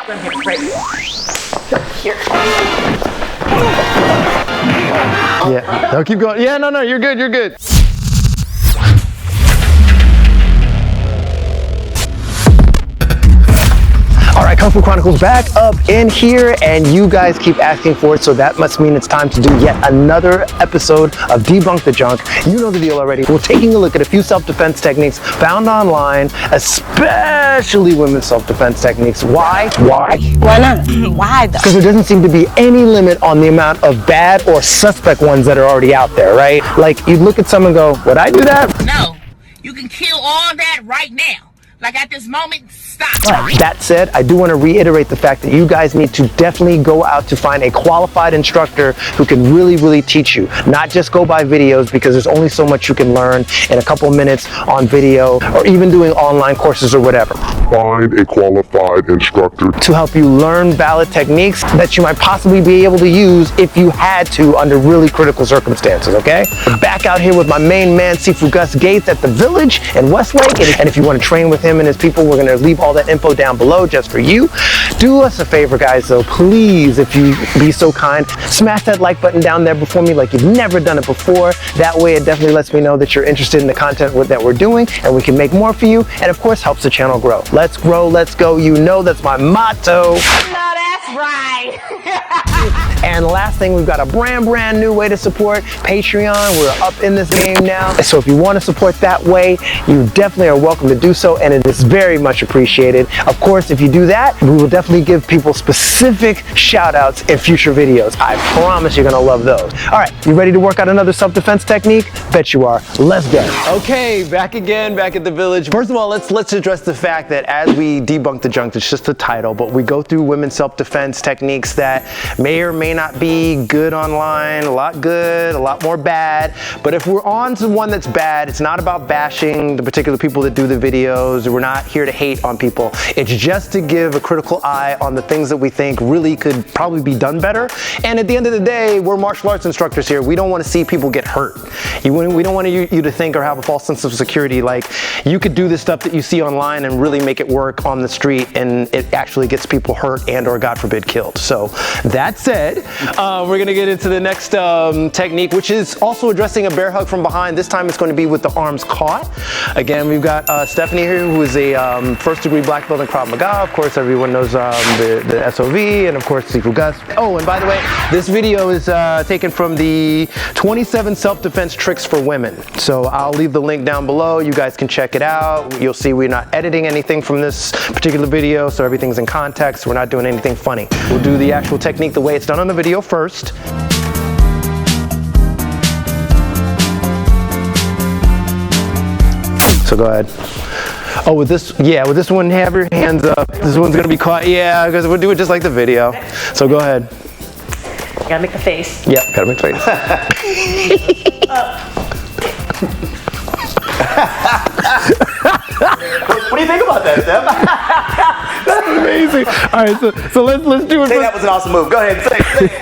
Right here. Yeah, no, keep going. Yeah, no, you're good, you're good. All right, Kung Fu Chronicles back up in here, and you guys keep asking for it, so that must mean it's time to do yet another episode of Debunk the Junk. You know the deal already. We're taking a look at a few self-defense techniques found online, especially women's self-defense techniques. Why? Why? Why not? Why though? Because there doesn't seem to be any limit on the amount of bad or suspect ones that are already out there, right? Like, you look at someone and go, would I do that? No, you can kill all that right now. Like at this moment, stop. That said, I do want to reiterate the fact that you guys need to definitely go out to find a qualified instructor who can really teach you. Not just go by videos, because there's only so much you can learn in a couple minutes on video, or even doing online courses or whatever. Find a qualified instructor To help you learn valid techniques that you might possibly be able to use if you had to under really critical circumstances, okay? Back out here with my main man, Sifu Gus Gates at the Village in Westlake, and if you want to train with him and his people, we're going to leave all that info down below just for you. Do us a favor, guys, though, please, if you be so kind, smash that like button down there before me like you've never done it before. That way it definitely lets me know that you're interested in the content that we're doing, and we can make more for you, and of course helps the channel grow. Let's grow, let's go. You know that's my motto. No, that's right. And last thing, we've got a brand new way to support Patreon. We're up in this game now. So if you want to support that way, you definitely are welcome to do so, and it is very much appreciated. Of course, if you do that, we will definitely give people specific shout outs in future videos. I promise you're gonna love those. All right, you ready to work out another self-defense technique? Bet you are. Let's go. Okay, back again, back at the Village. First of all, let's address the fact that as we debunk the junk, it's just the title, but we go through women's self-defense techniques that may or may not be good online, a lot good, a lot more bad. But if we're on to one that's bad, it's not about bashing the particular people that do the videos. We're not here to hate on people. It's just to give a critical eye on the things that we think really could probably be done better. And at the end of the day, we're martial arts instructors here. We don't want to see people get hurt. We don't want you to think or have a false sense of security. Like, you could do this stuff that you see online and really make it work on the street, and it actually gets people hurt and or God forbid killed. So that said, we're gonna get into the next technique, which is also addressing a bear hug from behind. This time it's going to be with the arms caught. Again, we've got Stefanie here, who is a first degree black belt in Krav Maga. Of course, everyone knows the SOV, and of course Sifu Gus. Oh, and by the way, this video is taken from the 27 self-defense tricks for women. So I'll leave the link down below. You guys can check it out. You'll see we're not editing anything from this particular video, so everything's in context. We're not doing anything funny. We'll do the actual technique the way it's done on the video first. So go ahead. Oh, with this one, have your hands up. This one's gonna be caught. Yeah, because we'll do it just like the video. So go ahead. You gotta make the face. Yeah, gotta make the face. What do you think about that, Steph? That's amazing. All right, so let's do it. Say that was an awesome move. Go ahead, say it.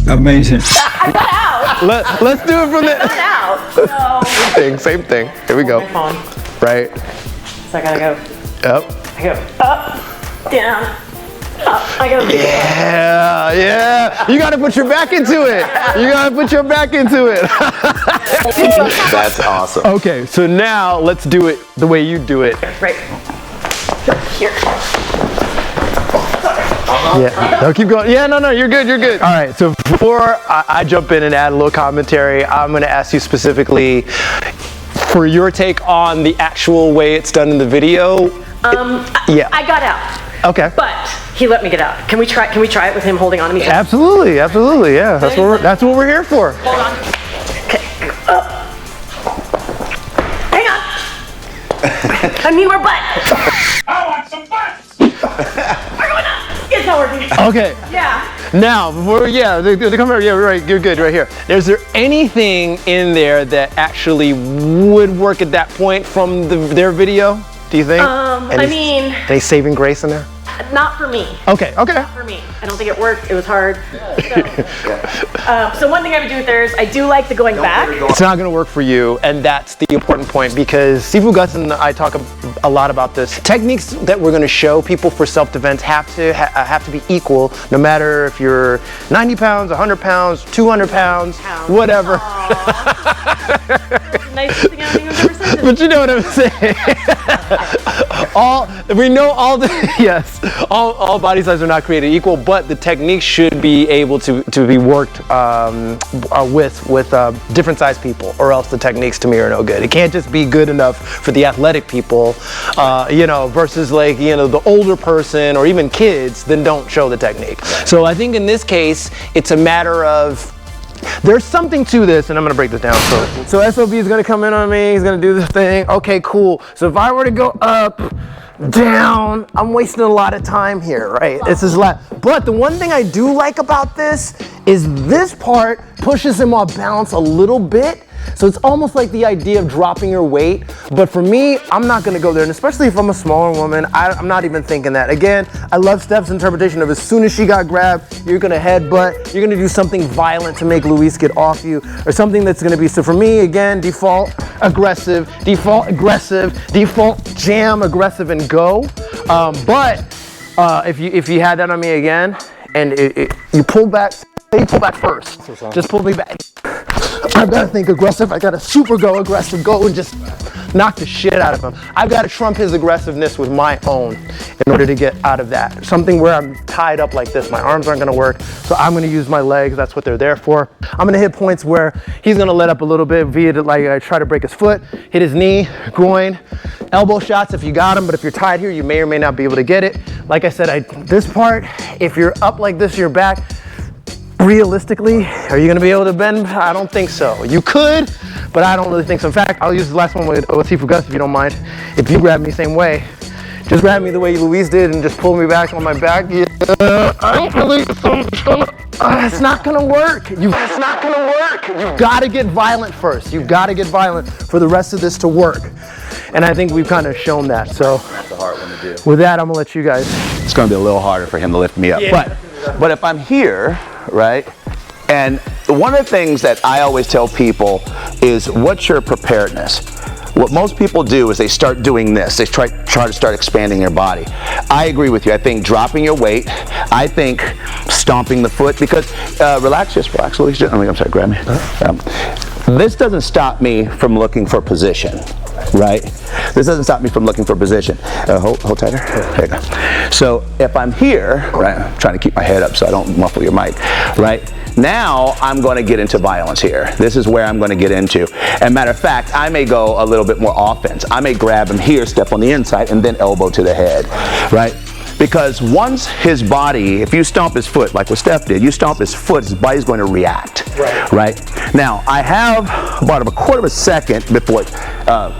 Amazing. I got out. Let's do it from the. I got out. So. Same thing. Here we go. My phone. Right. So I gotta go. Up. I go up, down, up. I go. Yeah. You gotta put your back into it. You gotta put your back into it. That's awesome. Okay, so now let's do it the way you do it. Right. Here. Yeah, no, keep going. Yeah, no, you're good, you're good. All right, so before I jump in and add a little commentary, I'm gonna ask you specifically for your take on the actual way it's done in the video. Yeah. I got out. Okay. But he let me get out. Can we try it with him holding on to me? Absolutely, yeah. That's what we're here for. Hold on. Okay. Up. Hang on. I need more butt. I want some butts! We're going up. It's not working. Okay. Yeah. Now, before, they come here. Yeah, right. You're good right here. Is there anything in there that actually would work at that point from their video? Do you think? I mean, any saving grace in there? not for me. Okay, okay. Not for me. I don't think it worked. It was hard. So one thing I would do with there is I do like the going back. It's not gonna work for you, and that's the important point, because Sifu Gus and I talk a lot about this. Techniques that we're gonna show people for self-defense have to be equal, no matter if you're 90 pounds, 100 pounds, 200 pounds, whatever. Nicest thing I've ever said. But you know what I'm saying. We know all the all body sizes are not created equal, but the technique should be able to be worked with different size people, or else the techniques to me are no good. It can't just be good enough for the athletic people, versus like, the older person or even kids, then don't show the technique. So I think in this case, it's a matter of, there's something to this, and I'm gonna break this down. So SOB is gonna come in on me, he's gonna do this thing. Okay, cool. So if I were to go up, down, I'm wasting a lot of time here, right? This is but the one thing I do like about this is this part pushes him off balance a little bit. So it's almost like the idea of dropping your weight. But for me, I'm not gonna go there. And especially if I'm a smaller woman, I'm not even thinking that. Again, I love Steph's interpretation of as soon as she got grabbed, you're gonna headbutt, you're gonna do something violent to make Luis get off you, or something that's gonna be, so for me, again, default aggressive, default jam aggressive and go. If you had that on me again, and you pull back, say you pull back first, just pull me back. I've got to think aggressive. I got to super go aggressive, go and just knock the shit out of him. I've got to trump his aggressiveness with my own in order to get out of that. Something where I'm tied up like this, my arms aren't going to work, so I'm going to use my legs. That's what they're there for. I'm going to hit points where he's going to let up a little bit via like I try to break his foot, hit his knee, groin, elbow shots if you got him, but if you're tied here, you may or may not be able to get it. Like I said, this part, if you're up like this, your back, realistically, are you gonna be able to bend? I don't think so. You could, but I don't really think so. In fact, I'll use the last one with Sifu Gus if you don't mind. If you grab me same way, just grab me the way Luis did and just pull me back on my back. Yeah, I don't really, it's not gonna work. It's not gonna work. You've gotta get violent first. You've gotta get violent for the rest of this to work. And I think we've kind of shown that. So That's a hard one to do. with that, I'm gonna let you guys. It's gonna be a little harder for him to lift me up. Yeah. But if I'm here, right? And one of the things that I always tell people is, what's your preparedness? What most people do is they start doing this. They try to start expanding their body. I agree with you. I think dropping your weight, I think stomping the foot, because relax, Luis. I'm sorry, grab me. This doesn't stop me from looking for position, right? This doesn't stop me from looking for position. Hold tighter. There you go. So if I'm here, right, I'm trying to keep my head up so I don't muffle your mic, right? Now I'm going to get into violence here. This is where I'm going to get into. And matter of fact, I may go a little bit more offense. I may grab him here, step on the inside, and then elbow to the head, right? Because once his body, if you stomp his foot, like what Steph did, you stomp his foot, his body's going to react, right? Now, I have about a quarter of a second before it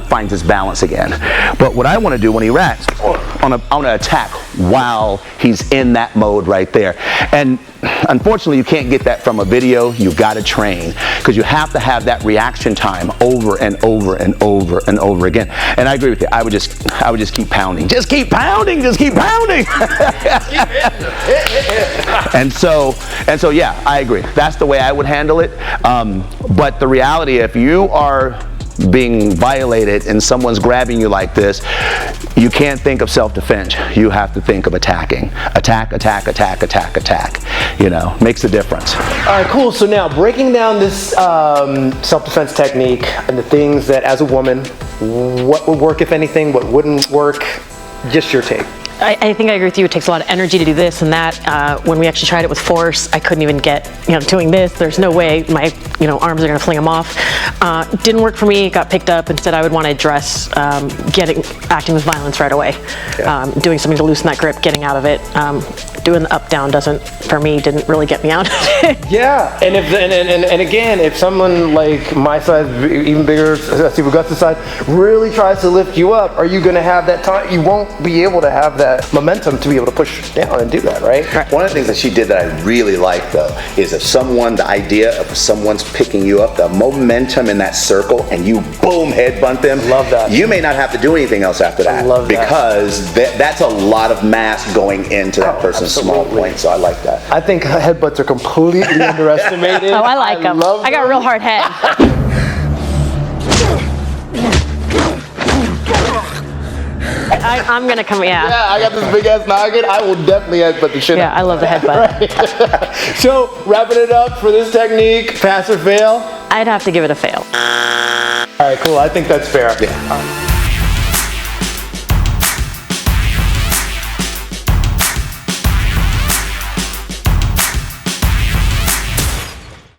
finds his balance again. But what I want to do when he reacts, I want to attack while he's in that mode right there. And unfortunately, you can't get that from a video. You've got to train, because you have to have that reaction time over and over and over and over again. And I agree with you. I would just keep pounding. Just keep pounding. Just keep pounding. And so, yeah, I agree. That's the way I would handle it. But the reality, if you are being violated and someone's grabbing you like this, you can't think of self-defense. You have to think of attacking. Attack, attack, attack, attack, attack. Makes a difference. All right, cool. So now, breaking down this self-defense technique and the things that, as a woman, what would work, if anything, what wouldn't work, just your take. I think I agree with you. It takes a lot of energy to do this and that. When we actually tried it with force, I couldn't even get, doing this. There's no way my, arms are going to fling them off. Didn't work for me. It got picked up. Instead, I would want to address acting with violence right away. Doing something to loosen that grip, getting out of it. doing the up down didn't really get me out of it. Yeah, and again, if someone like my size, even bigger, Sifu Gus' size, really tries to lift you up, are you going to have that time? You won't be able to have that momentum to be able to push down and do that, right? One of the things that she did that I really like though is if the idea of someone's picking you up, the momentum in that circle, and you boom headbutt them. Love that. You may not have to do anything else after that. I love that. Because that's a lot of mass going into that person's small point. So I like that. I think headbutts are completely underestimated. Oh, I like them. I got a real hard head. I'm gonna come, yeah. Yeah, I got this big ass noggin. I will definitely headbutt the shit out. Yeah, I love the headbutt. So, wrapping it up for this technique, pass or fail? I'd have to give it a fail. All right, cool. I think that's fair. Yeah.